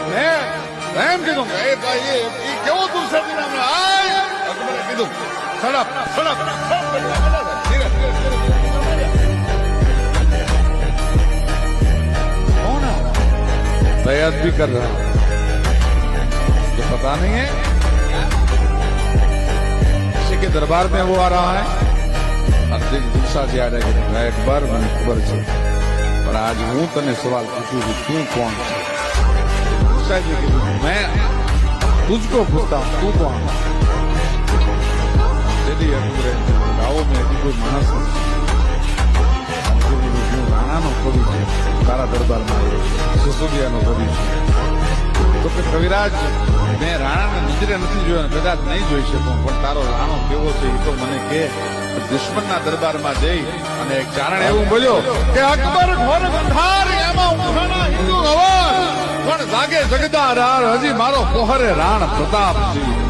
મેં એમ કીધું કે એ ભાઈ એ કેવો તું સડી નામ આય અકબરે કીધું સડપ कौन है बैत भी कर रहा जो पता नहीं है किसी के दरबार में वो आ रहा है और दूसरा से आ रहा है कि अकबर મને ખબર છે पर आज હું તને સવાલ પૂછું છું તું કોણ છે दूसरा जी की मैं तुझको पूछता हूँ तू कौन है यदि अकबरे गाँव में यदि कोई मानस રાણાનો કવિ છે તારા દરબારમાં સિસોદિયાનો કવિ છે તો કે કવિરાજ મેં રાણાને નજરે નથી જોયો કદાચ નહીં જોઈ શકું પણ તારો રાણો કેવો છે એ તો મને કે દુશ્મનના દરબારમાં જઈ અને એક ચારણ એવું બોલ્યો કે અકબર ઘોર ગંધાર એમાં ઊંઘાના હિન્દુ અવાજ પણ જાગે જગદાર હજી મારો પોહરે રાણ પ્રતાપ છે